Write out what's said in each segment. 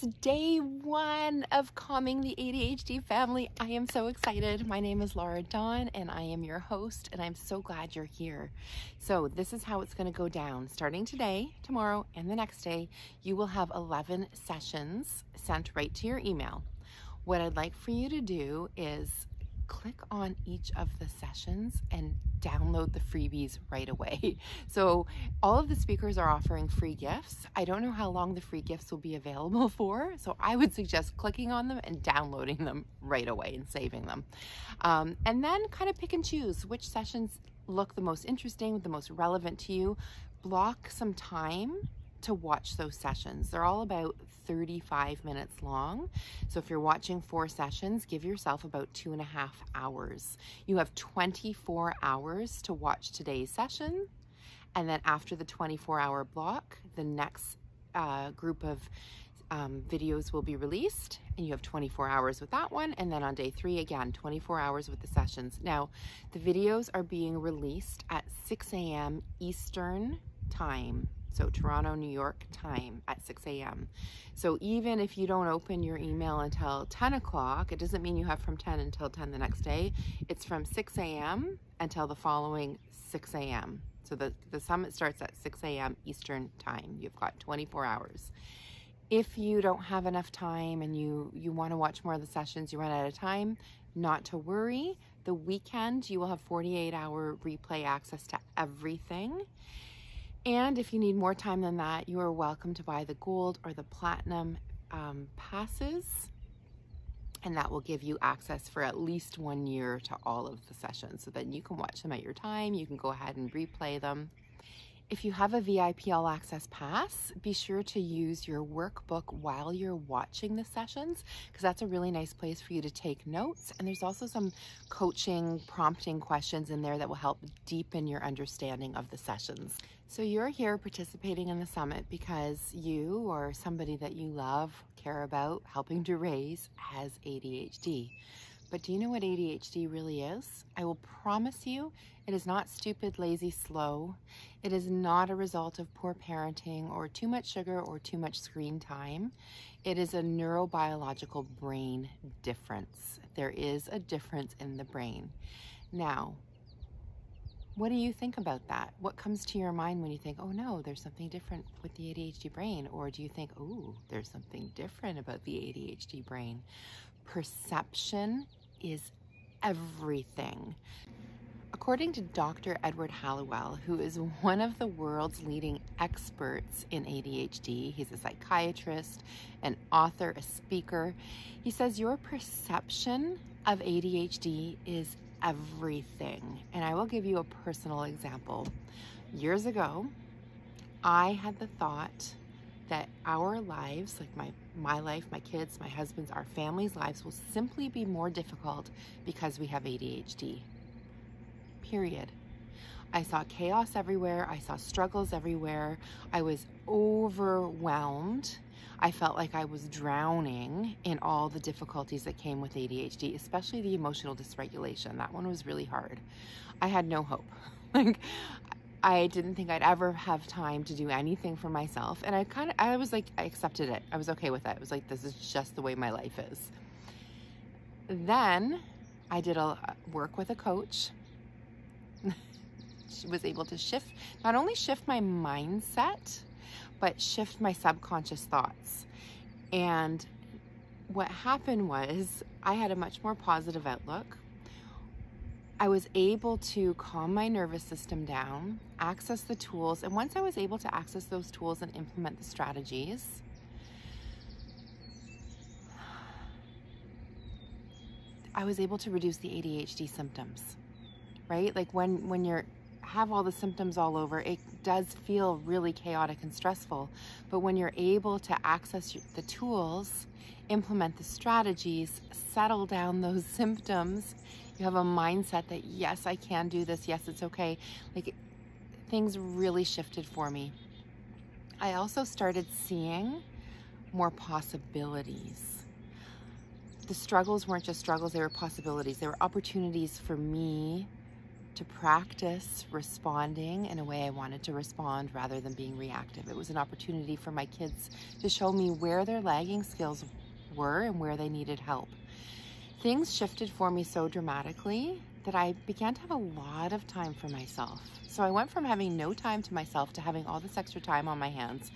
day one of Calming the ADHD Family. I am so excited. My name is Laura Dawn and I am your host, and I'm so glad you're here. So this is how it's going to go down. Starting today, tomorrow, and the next day, you will have 11 sessions sent right to your email. What I'd like for you to do is click on each of the sessions and download the freebies right away. So all of the speakers are offering free gifts. I don't know how long the free gifts will be available for, so I would suggest clicking on them and downloading them right away and saving them. And then kind of pick and choose which sessions look the most interesting, the most relevant to you. Block some time to watch those sessions. They're all about 35 minutes long. So if you're watching 4 sessions, give yourself about 2.5 hours. You have 24 hours to watch today's session. And then after the 24-hour block, the next group of videos will be released, and you have 24 hours with that one. And then on day 3, again, 24 hours with the sessions. Now, the videos are being released at 6 a.m. Eastern time. So Toronto, New York time at 6 a.m. So even if you don't open your email until 10 o'clock, it doesn't mean you have from 10 until 10 the next day. It's from 6 a.m. until the following 6 a.m. So the summit starts at 6 a.m. Eastern time. You've got 24 hours. If you don't have enough time and you want to watch more of the sessions, you run out of time, not to worry. The weekend, you will have 48-hour replay access to everything. And if you need more time than that, you are welcome to buy the gold or the platinum passes, and that will give you access for at least 1 year to all of the sessions. So then you can watch them at your time. You can go ahead and replay them. If you have a VIP All Access Pass, be sure to use your workbook while you're watching the sessions, because that's a really nice place for you to take notes. And there's also some coaching, prompting questions in there that will help deepen your understanding of the sessions. So you're here participating in the summit because you or somebody that you love, care about, helping to raise has ADHD. But do you know what ADHD really is? I will promise you, it is not stupid, lazy, slow. It is not a result of poor parenting or too much sugar or too much screen time. It is a neurobiological brain difference. There is a difference in the brain. Now, what do you think about that? What comes to your mind when you think, oh no, there's something different with the ADHD brain? Or do you think, oh, there's something different about the ADHD brain? Perception is everything. According to Dr. Edward Hallowell, who is one of the world's leading experts in ADHD, he's a psychiatrist, an author, a speaker, he says your perception of ADHD is everything. And I will give you a personal example. Years ago, I had the thought that our lives, like my life, my kids, my husband's, our family's lives will simply be more difficult because we have ADHD. Period. I saw chaos everywhere. I saw struggles everywhere. I was overwhelmed. I felt like I was drowning in all the difficulties that came with ADHD, especially the emotional dysregulation. That one was really hard. I had no hope. Like, I didn't think I'd ever have time to do anything for myself. And I was like, I accepted it. I was okay with it. It was like, this is just the way my life is. Then I did a work with a coach. She was able to not only shift my mindset, but shift my subconscious thoughts. And what happened was I had a much more positive outlook. I was able to calm my nervous system down, access the tools, and once I was able to access those tools and implement the strategies, I was able to reduce the ADHD symptoms, right? Like when you have all the symptoms all over, it does feel really chaotic and stressful. But when you're able to access the tools, implement the strategies, settle down those symptoms, you have a mindset that, yes, I can do this. Yes, it's okay. Like, things really shifted for me. I also started seeing more possibilities. The struggles weren't just struggles, they were possibilities. They were opportunities for me to practice responding in a way I wanted to respond rather than being reactive. It was an opportunity for my kids to show me where their lagging skills were and where they needed help. Things shifted for me so dramatically that I began to have a lot of time for myself. So I went from having no time to myself to having all this extra time on my hands.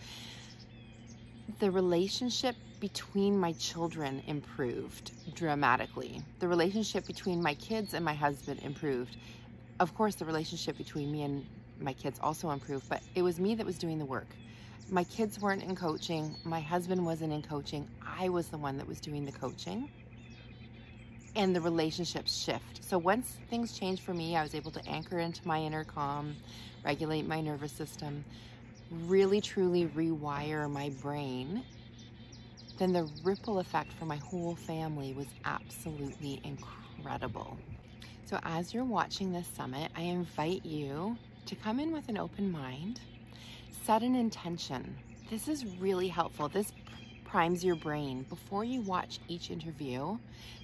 The relationship between my children improved dramatically. The relationship between my kids and my husband improved. Of course, the relationship between me and my kids also improved, but it was me that was doing the work. My kids weren't in coaching. My husband wasn't in coaching. I was the one that was doing the coaching. And the relationships shift. So once things changed for me, I was able to anchor into my inner calm, regulate my nervous system, really truly rewire my brain. Then the ripple effect for my whole family was absolutely incredible. So as you're watching this summit, I invite you to come in with an open mind, set an intention. This is really helpful. This primes your brain. Before you watch each interview,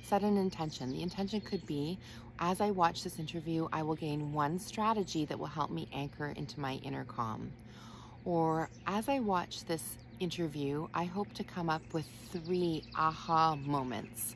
set an intention. The intention could be, as I watch this interview, I will gain one strategy that will help me anchor into my inner calm. Or as I watch this interview, I hope to come up with 3 aha moments.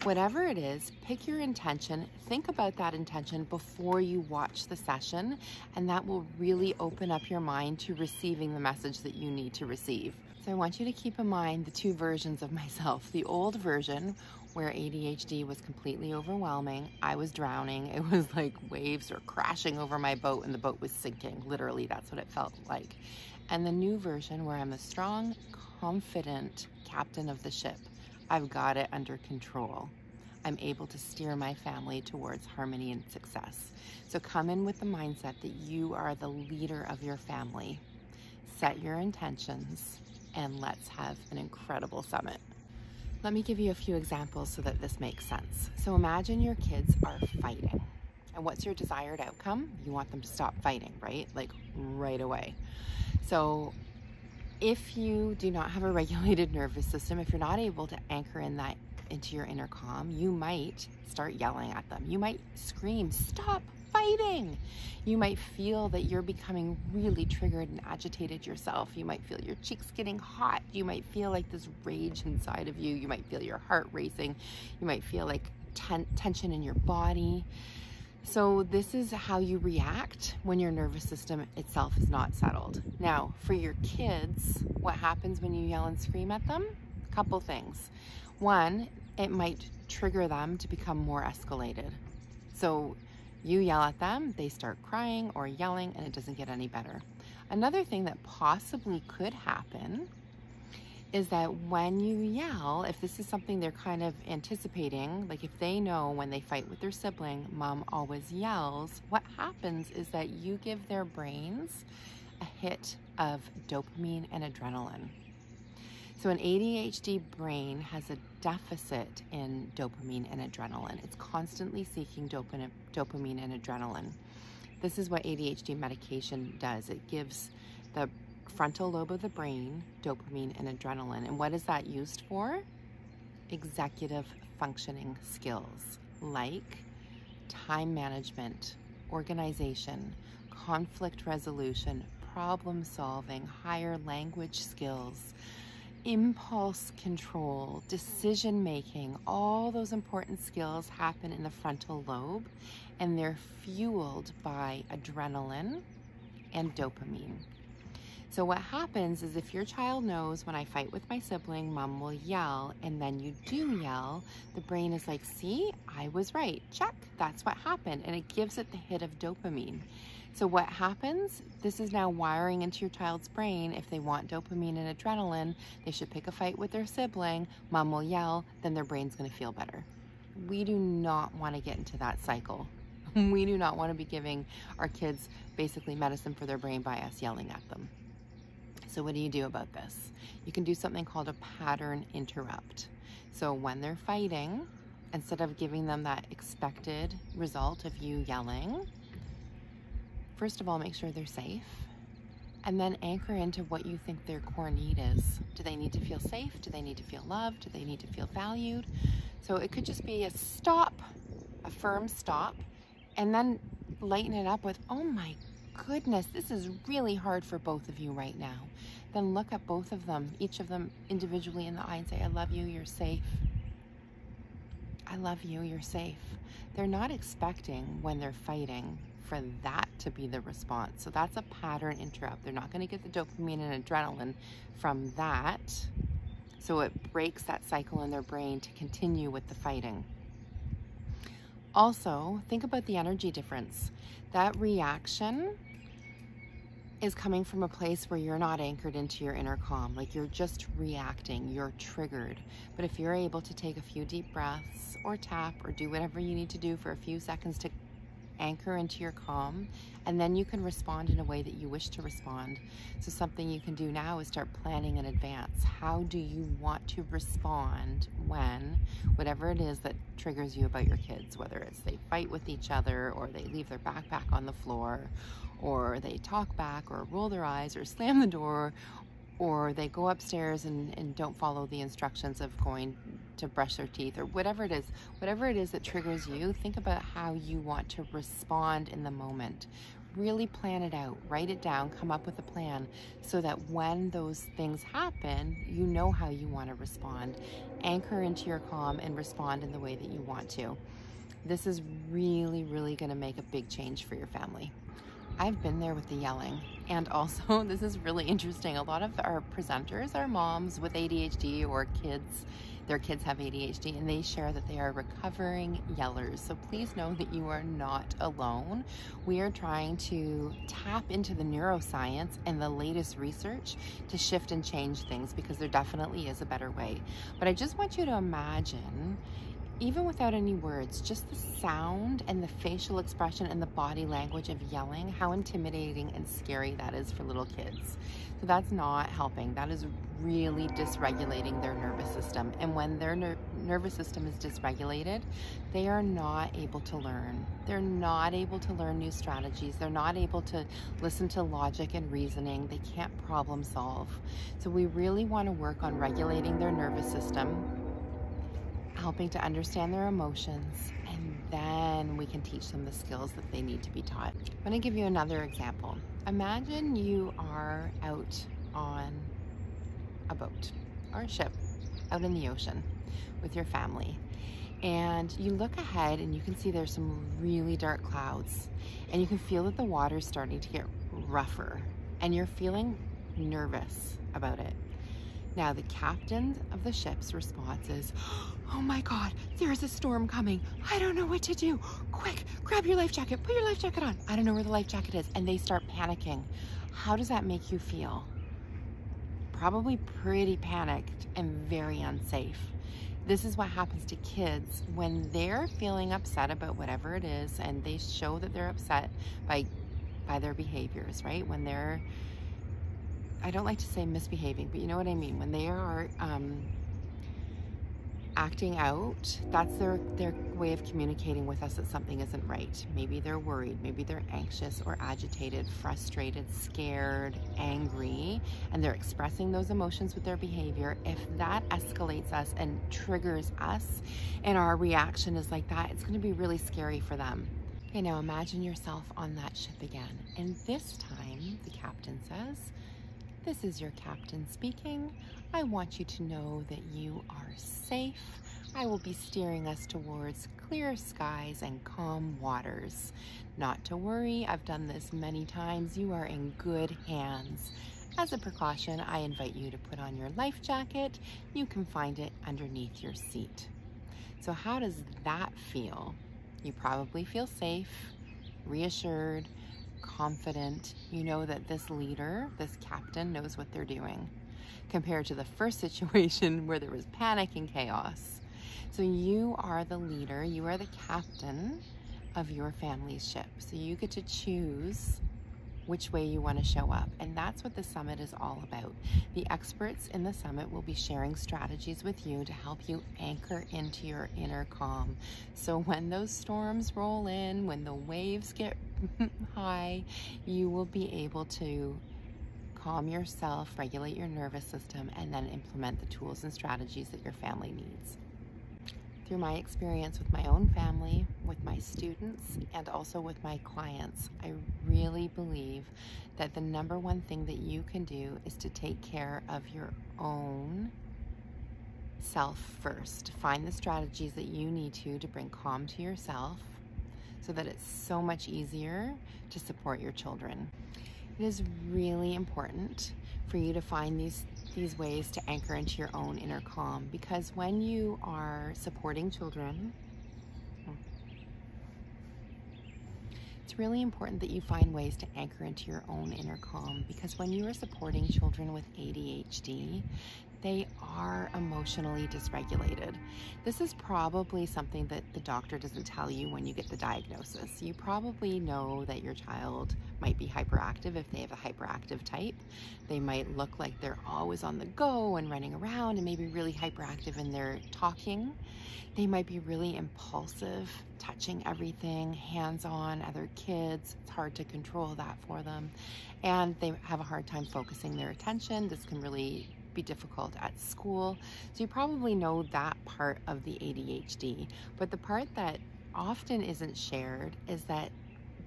Whatever it is, pick your intention, think about that intention before you watch the session, and that will really open up your mind to receiving the message that you need to receive. So I want you to keep in mind the 2 versions of myself. The old version, where ADHD was completely overwhelming. I was drowning. It was like waves were crashing over my boat and the boat was sinking. Literally, that's what it felt like. And the new version, where I'm a strong, confident captain of the ship. I've got it under control. I'm able to steer my family towards harmony and success. So come in with the mindset that you are the leader of your family. Set your intentions, and let's have an incredible summit. Let me give you a few examples so that this makes sense. So imagine your kids are fighting. And what's your desired outcome? You want them to stop fighting, right? Like right away. So if you do not have a regulated nervous system, if you're not able to anchor into your inner calm, you might start yelling at them. You might scream, "Stop fighting!" You might feel that you're becoming really triggered and agitated yourself. You might feel your cheeks getting hot. You might feel like this rage inside of you. You might feel your heart racing. You might feel like tension in your body. So this is how you react when your nervous system itself is not settled. Now, for your kids, what happens when you yell and scream at them? A couple things. One, it might trigger them to become more escalated. So you yell at them, they start crying or yelling, and it doesn't get any better. Another thing that possibly could happen is that when you yell, if this is something they're kind of anticipating, like if they know when they fight with their sibling, mom always yells, what happens is that you give their brains a hit of dopamine and adrenaline. So an ADHD brain has a deficit in dopamine and adrenaline. It's constantly seeking dopamine and adrenaline. This is what ADHD medication does. It gives the frontal lobe of the brain dopamine and adrenaline. And what is that used for? Executive functioning skills like time management, organization, conflict resolution, problem solving, higher language skills, impulse control, decision making. All those important skills happen in the frontal lobe, and they're fueled by adrenaline and dopamine. So what happens is if your child knows when I fight with my sibling, mom will yell, and then you do yell, the brain is like, see, I was right, check, that's what happened. And it gives it the hit of dopamine. So what happens? This is now wiring into your child's brain. If they want dopamine and adrenaline, they should pick a fight with their sibling, mom will yell, then their brain's gonna feel better. We do not wanna get into that cycle. We do not wanna be giving our kids basically medicine for their brain by us yelling at them. So what do you do about this? You can do something called a pattern interrupt. So when they're fighting, instead of giving them that expected result of you yelling, first of all, make sure they're safe, and then anchor into what you think their core need is. Do they need to feel safe? Do they need to feel loved? Do they need to feel valued? So it could just be a stop, a firm stop, and then lighten it up with, oh my goodness, this is really hard for both of you right now, then look at both of them, each of them individually in the eye and say, I love you, you're safe. I love you, you're safe. They're not expecting when they're fighting for that to be the response. So that's a pattern interrupt. They're not going to get the dopamine and adrenaline from that. So it breaks that cycle in their brain to continue with the fighting. Also, think about the energy difference. That reaction is coming from a place where you're not anchored into your inner calm. Like you're just reacting, you're triggered. But if you're able to take a few deep breaths or tap or do whatever you need to do for a few seconds to anchor into your calm, and then you can respond in a way that you wish to respond. So something you can do now is start planning in advance. How do you want to respond when whatever it is that triggers you about your kids, whether it's they fight with each other or they leave their backpack on the floor or they talk back or roll their eyes or slam the door, or they go upstairs and don't follow the instructions of going to brush their teeth, or whatever it is that triggers you. Think about how you want to respond in the moment. Really plan it out, write it down, come up with a plan so that when those things happen, you know how you want to respond. Anchor into your calm and respond in the way that you want to. This is really, really going to make a big change for your family. I've been there with the yelling. And also, this is really interesting. A lot of our presenters are moms with ADHD or kids. Their kids have ADHD, and they share that they are recovering yellers. So please know that you are not alone. We are trying to tap into the neuroscience and the latest research to shift and change things, because there definitely is a better way. But I just want you to imagine, even without any words, just the sound and the facial expression and the body language of yelling, how intimidating and scary that is for little kids. So that's not helping. That is really dysregulating their nervous system. And when their nervous system is dysregulated, they are not able to learn. They're not able to learn new strategies. They're not able to listen to logic and reasoning. They can't problem solve. So we really want to work on regulating their nervous system, helping to understand their emotions, and then we can teach them the skills that they need to be taught. I'm going to give you another example. Imagine you are out on a boat or a ship out in the ocean with your family, and you look ahead and you can see there's some really dark clouds, and you can feel that the water is starting to get rougher, and you're feeling nervous about it. Now, the captain of the ship's response is, oh my God, there's a storm coming. I don't know what to do. Quick, grab your life jacket, put your life jacket on. I don't know where the life jacket is. And they start panicking. How does that make you feel? Probably pretty panicked and very unsafe. This is what happens to kids when they're feeling upset about whatever it is, and they show that they're upset by their behaviors, right? When they're, I don't like to say misbehaving, but you know what I mean. When they are acting out, that's their way of communicating with us that something isn't right. Maybe they're worried, maybe they're anxious or agitated, frustrated, scared, angry, and they're expressing those emotions with their behavior. If that escalates us and triggers us and our reaction is like that, it's going to be really scary for them. Okay, now imagine yourself on that ship again. And this time, the captain says, "This is your captain speaking. I want you to know that you are safe. I will be steering us towards clear skies and calm waters. Not to worry, I've done this many times. You are in good hands. As a precaution, I invite you to put on your life jacket. You can find it underneath your seat." So how does that feel? You probably feel safe, reassured, confident. You know that this leader, this captain, knows what they're doing, compared to the first situation where there was panic and chaos. So you are the leader, you are the captain of your family's ship. So you get to choose which way you want to show up. And that's what the summit is all about. The experts in the summit will be sharing strategies with you to help you anchor into your inner calm. So when those storms roll in, when the waves get high, you will be able to calm yourself, regulate your nervous system, and then implement the tools and strategies that your family needs. through my experience with my own family, with my students, and also with my clients, I really believe that the number one thing that you can do is to take care of your own self first. Find the strategies that you need to bring calm to yourself so that it's so much easier to support your children. It is really important for you to find these ways to anchor into your own inner calm, because when you are supporting children, it's really important that you find ways to anchor into your own inner calm, because when you are supporting children with ADHD, they are emotionally dysregulated. This is probably something that the doctor doesn't tell you when you get the diagnosis. You probably know that your child might be hyperactive if they have a hyperactive type. They might look like they're always on the go and running around and maybe really hyperactive in their talking. They might be really impulsive, touching everything, hands-on, other kids. It's hard to control that for them. And they have a hard time focusing their attention. This can really be difficult at school. So you probably know that part of the ADHD. But the part that often isn't shared is that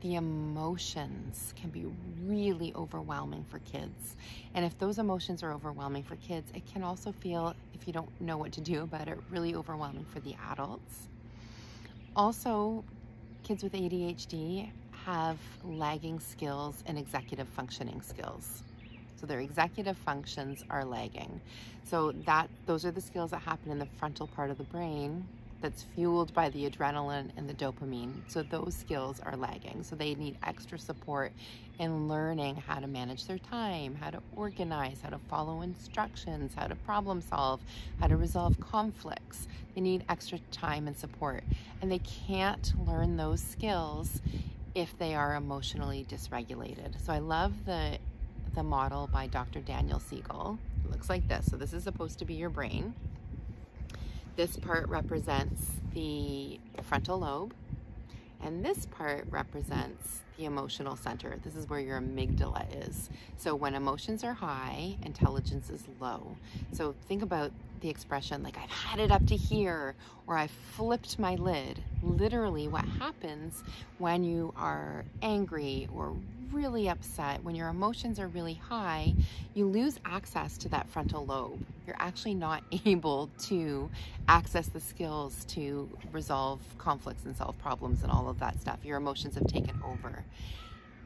the emotions can be really overwhelming for kids. And if those emotions are overwhelming for kids, it can also feel, if you don't know what to do about it, really overwhelming for the adults. Also, kids with ADHD have lagging skills and executive functioning skills. So their executive functions are lagging. So those are the skills that happen in the frontal part of the brain that's fueled by the adrenaline and the dopamine. So those skills are lagging. So they need extra support in learning how to manage their time, how to organize, how to follow instructions, how to problem solve, how to resolve conflicts. They need extra time and support. And they can't learn those skills if they are emotionally dysregulated. So I love the model by Dr. Daniel Siegel. It looks like this. So this is supposed to be your brain. This part represents the frontal lobe, and this part represents the emotional center. This is where your amygdala is. So when emotions are high, intelligence is low. So think about the expression like, I've had it up to here, or I flipped my lid. Literally what happens when you are angry or really upset, when your emotions are really high, you lose access to that frontal lobe. You're actually not able to access the skills to resolve conflicts and solve problems and all of that stuff. Your emotions have taken over.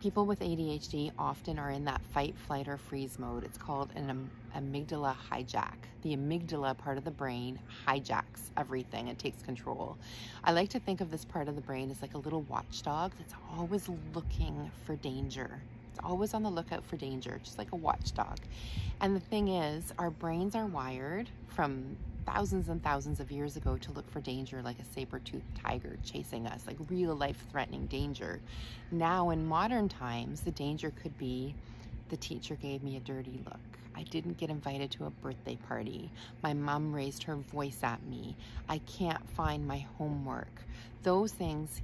People with ADHD often are in that fight, flight, or freeze mode. It's called an amygdala hijack. The amygdala part of the brain hijacks everything and takes control. I like to think of this part of the brain as like a little watchdog that's always looking for danger. It's always on the lookout for danger, just like a watchdog. And the thing is, our brains are wired from thousands and thousands of years ago to look for danger, like a saber-toothed tiger chasing us, like real life-threatening danger. Now in modern times, the danger could be the teacher gave me a dirty look. I didn't get invited to a birthday party. My mom raised her voice at me. I can't find my homework. Those things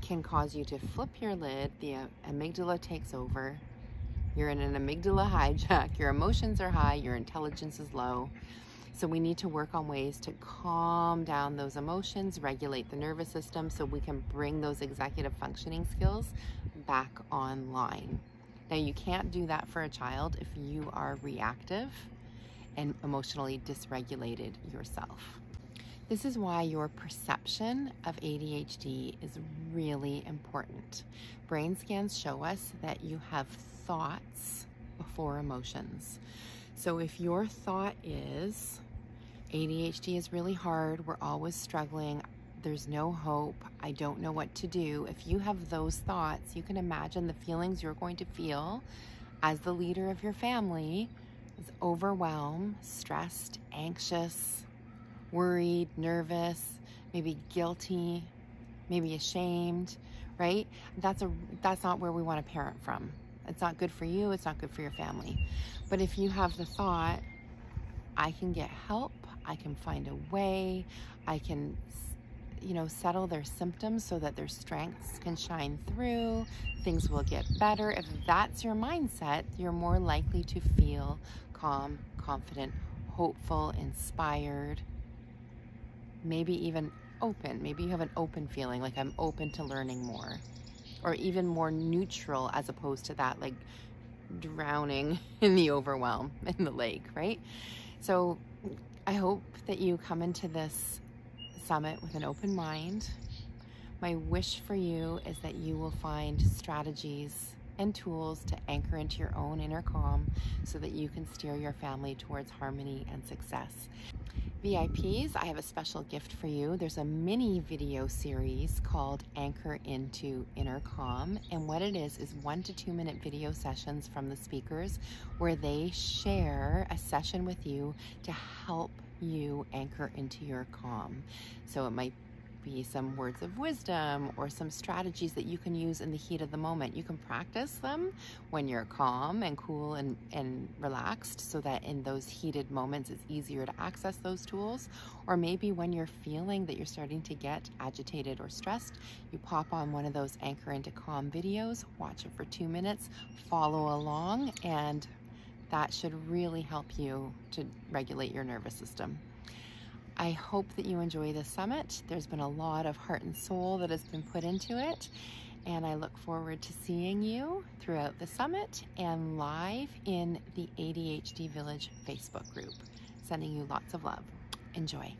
can cause you to flip your lid. The amygdala takes over. You're in an amygdala hijack. Your emotions are high. Your intelligence is low. So we need to work on ways to calm down those emotions, regulate the nervous system so we can bring those executive functioning skills back online. Now, you can't do that for a child if you are reactive and emotionally dysregulated yourself. This is why your perception of ADHD is really important. Brain scans show us that you have thoughts before emotions. So if your thought is, ADHD is really hard, we're always struggling, there's no hope, I don't know what to do. If you have those thoughts, you can imagine the feelings you're going to feel as the leader of your family is overwhelmed, stressed, anxious, worried, nervous, maybe guilty, maybe ashamed, right? That's not where we want to parent from. It's not good for you, it's not good for your family. But if you have the thought, I can get help, I can find a way, I can, settle their symptoms so that their strengths can shine through, things will get better. If that's your mindset, you're more likely to feel calm, confident, hopeful, inspired, maybe even open. Maybe you have an open feeling, like I'm open to learning more, or even more neutral as opposed to that like drowning in the overwhelm in the lake, right? So I hope that you come into this summit with an open mind. My wish for you is that you will find strategies and tools to anchor into your own inner calm so that you can steer your family towards harmony and success. VIPs, I have a special gift for you. There's a mini video series called Anchor into Inner Calm, and what it is 1 to 2 minute video sessions from the speakers where they share a session with you to help you anchor into your calm. So it might be some words of wisdom or some strategies that you can use in the heat of the moment. You can practice them when you're calm and cool and relaxed, so that in those heated moments it's easier to access those tools. Or maybe when you're feeling that you're starting to get agitated or stressed, you pop on one of those Anchor into Calm videos, watch it for 2 minutes, follow along, and that should really help you to regulate your nervous system. I hope that you enjoy this summit. There's been a lot of heart and soul that has been put into it, and I look forward to seeing you throughout the summit and live in the ADHD Village Facebook group. Sending you lots of love. Enjoy.